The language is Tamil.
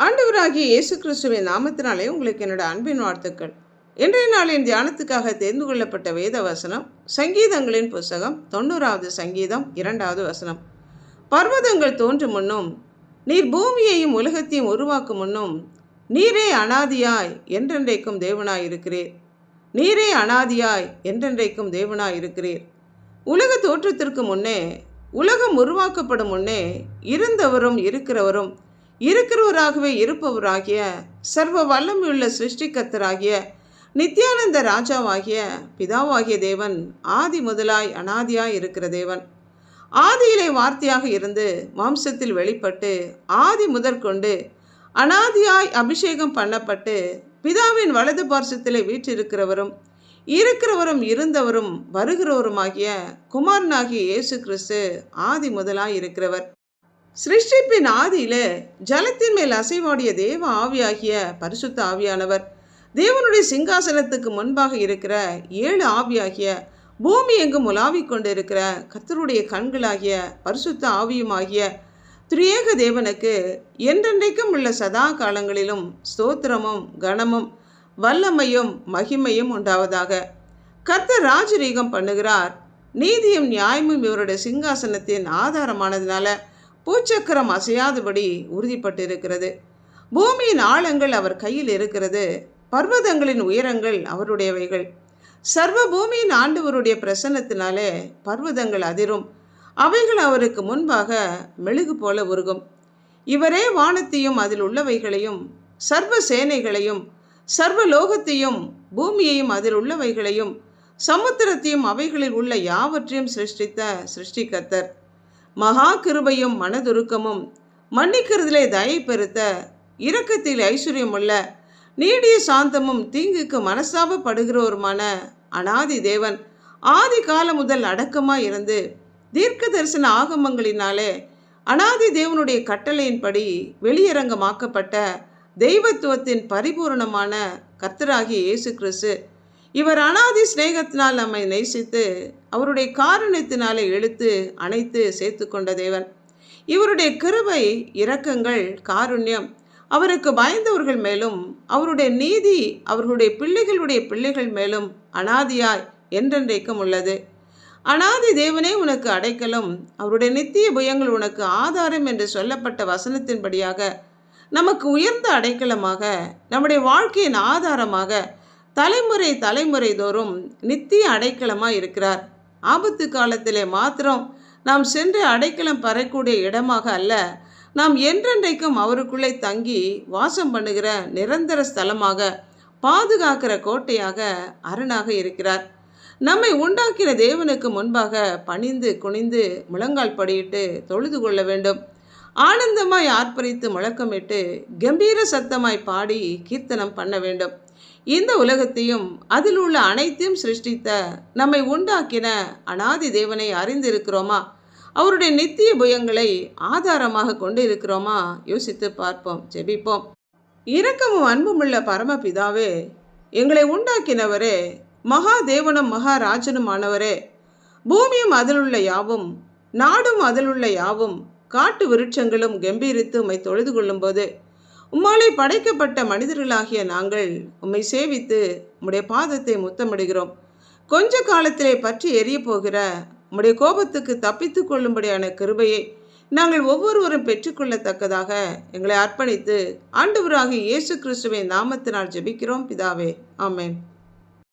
ஆண்டவராகிய இயேசு கிறிஸ்துவின் நாமத்தினாலே உங்களுக்கு என்னோட அன்பின் வாழ்த்துக்கள். இன்றைய நாளின் தியானத்துக்காக தேர்ந்து கொள்ளப்பட்ட வேத வசனம் சங்கீதங்களின் புஸ்தகம் 90வது சங்கீதம் 2வது வசனம். பர்வதங்கள் தோன்றும் முன்னும் நீர் பூமியையும் உலகத்தையும் உருவாக்கும் முன்னும் நீரே அனாதியாய் என்றென்றைக்கும் தேவனாய் இருக்கிறீர். நீரே அனாதியாய் என்றென்றைக்கும் தேவனாய் இருக்கிறீர். உலக தோற்றத்திற்கு முன்னே, உலகம் உருவாக்கப்படும் முன்னே இருந்தவரும் இருக்கிறவராகவே இருப்பவராகிய சர்வ வல்லமையுள்ள சிருஷ்டிகர்த்தராகிய நித்யானந்த ராஜாவாகிய பிதாவாகிய தேவன் ஆதி முதலாய் அனாதியாய் இருக்கிற தேவன். ஆதியிலே வார்த்தையாக இருந்து மாம்சத்தில் வெளிப்பட்டு ஆதி முதற்கொண்டு அனாதியாய் அபிஷேகம் பண்ணப்பட்டு பிதாவின் வலது பார்சத்திலே வீற்றிருக்கிறவரும் இருந்தவரும் வருகிறவருமாகிய குமாரனாகிய இயேசு கிறிஸ்து ஆதி முதலாய் இருக்கிறவர். சிருஷ்டிப்பின் ஆதியில ஜலத்தின் மேல் அசைவாடிய தேவ ஆவியாகிய பரிசுத்த ஆவியானவர் தேவனுடைய சிங்காசனத்துக்கு முன்பாக இருக்கிற 7 ஆவியாகிய பூமி எங்கும் உலாவிக் கொண்டிருக்கிற கர்த்தருடைய கண்களாகிய பரிசுத்த ஆவியுமாகிய திரியேக தேவனுக்கு என்றென்றைக்கும் உள்ள சதா காலங்களிலும் ஸ்தோத்திரமும் கனமும் வல்லமையும் மகிமையும் உண்டாவதாக. கர்த்தர் ராஜரீகம் பண்ணுகிறார். நீதியும் நியாயமும் இவருடைய சிங்காசனத்தின் ஆதாரமானதுனால பூச்சக்கரம் அசையாதபடி உறுதிப்பட்டிருக்கிறது. பூமியின் ஆழங்கள் அவர் கையில் இருக்கிறது. பர்வதங்களின் உயரங்கள் அவருடையவைகள். சர்வ பூமியின் ஆண்டவருடைய பிரசன்னத்தினாலே பர்வதங்கள் அதிரும். அவைகள் அவருக்கு முன்பாக மெழுகு போல உருகும். இவரே வானத்தையும் அதில் உள்ளவைகளையும் சர்வ சேனைகளையும் சர்வ லோகத்தையும் பூமியையும் அதில் உள்ளவைகளையும் சமுத்திரத்தையும் அவைகளில் உள்ள யாவற்றையும் சிருஷ்டித்த சிருஷ்டிகர்த்தர். மகா கிருபையும் மனதுருக்கமும் மன்னிக்கிறதிலே தயை பெருத்த இரக்கத்தில் ஐஸ்வர்யமுள்ள நீடிய சாந்தமும் தீங்குக்கு மனஸ்தாபப்படுகிறவருமான அனாதி தேவன் ஆதி காலம் முதல் அடக்கமாய் இருந்து தீர்க்க தரிசன ஆகமங்களினாலே அனாதி தேவனுடைய கட்டளையின்படி வெளியரங்கமாக்கப்பட்ட தெய்வத்துவத்தின் பரிபூரணமான கர்த்தராகிய இயேசு கிறிஸ்து இவர் அனாதி சிநேகத்தினால் நம்மை நேசித்து அவருடைய காருண்யத்தினாலே இழுத்து அணைத்து சேர்த்து கொண்ட தேவன். இவருடைய கிருபை, இரக்கங்கள், காருண்யம் அவருக்கு பயந்தவர்கள் மேலும் அவருடைய நீதி அவர்களுடைய பிள்ளைகள் மேலும் அனாதியாய் என்றென்றைக்கும் உள்ளது. அனாதி தேவனே உனக்கு அடைக்கலம், அவருடைய நித்திய புயங்கள் உனக்கு ஆதாரம் என்று சொல்லப்பட்ட வசனத்தின்படியாக நமக்கு உயர்ந்த அடைக்கலமாக, நம்முடைய வாழ்க்கையின் ஆதாரமாக தலைமுறை தோறும் நித்திய அடைக்கலமாக இருக்கிறார். ஆபத்து காலத்திலே மாத்திரம் நாம் சென்று அடைக்கலம் பெறக்கூடிய இடமாக அல்ல, நாம் என்றென்றைக்கும் அவருக்குள்ளே தங்கி வாசம் பண்ணுகிற நிரந்தர ஸ்தலமாக, பாதுகாக்கிற கோட்டையாக, அரணாக இருக்கிறார். நம்மை உண்டாக்கின தேவனுக்கு முன்பாக பணிந்து குனிந்து முழங்கால் படியிட்டு தொழுது கொள்ள வேண்டும். ஆனந்தமாய் ஆர்ப்பரித்து முழக்கமிட்டு கம்பீர சத்தமாய் பாடி கீர்த்தனம் பண்ண வேண்டும். இந்த உலகத்தையும் அதில் உள்ள அனைத்தையும் சிருஷ்டித்த நம்மை உண்டாக்கின அனாதி தேவனை அறிந்திருக்கிறோமா? அவருடைய நித்திய புயங்களை ஆதாரமாக கொண்டு இருக்கிறோமா? யோசித்து பார்ப்போம், ஜெபிப்போம். இரக்கமும் அன்புமுள்ள பரமபிதாவே, எங்களை உண்டாக்கினவரே, மகா தேவனும் மகாராஜனுமானவரே, பூமியும் அதிலுள்ள யாவும் நாடும் அதிலுள்ள யாவும் காட்டு விருட்சங்களும் கம்பீரித்து உம்மை தொழுது கொள்ளும்போது உம்மாலே படைக்கப்பட்ட மனிதர்களாகிய நாங்கள் உம்மை சேவித்து உம்முடைய பாதத்தை முத்தமிடுகிறோம். கொஞ்ச காலத்திலே பற்றி எரிய போகிற உம்முடைய கோபத்துக்கு தப்பித்து கொள்ளும்படியான கிருபையை நாங்கள் ஒவ்வொருவரும் பெற்றுக்கொள்ளத்தக்கதாக எங்களை அர்ப்பணித்து ஆண்டவராகிய இயேசு கிறிஸ்துவின் நாமத்தினால் ஜெபிக்கிறோம் பிதாவே, ஆமென்.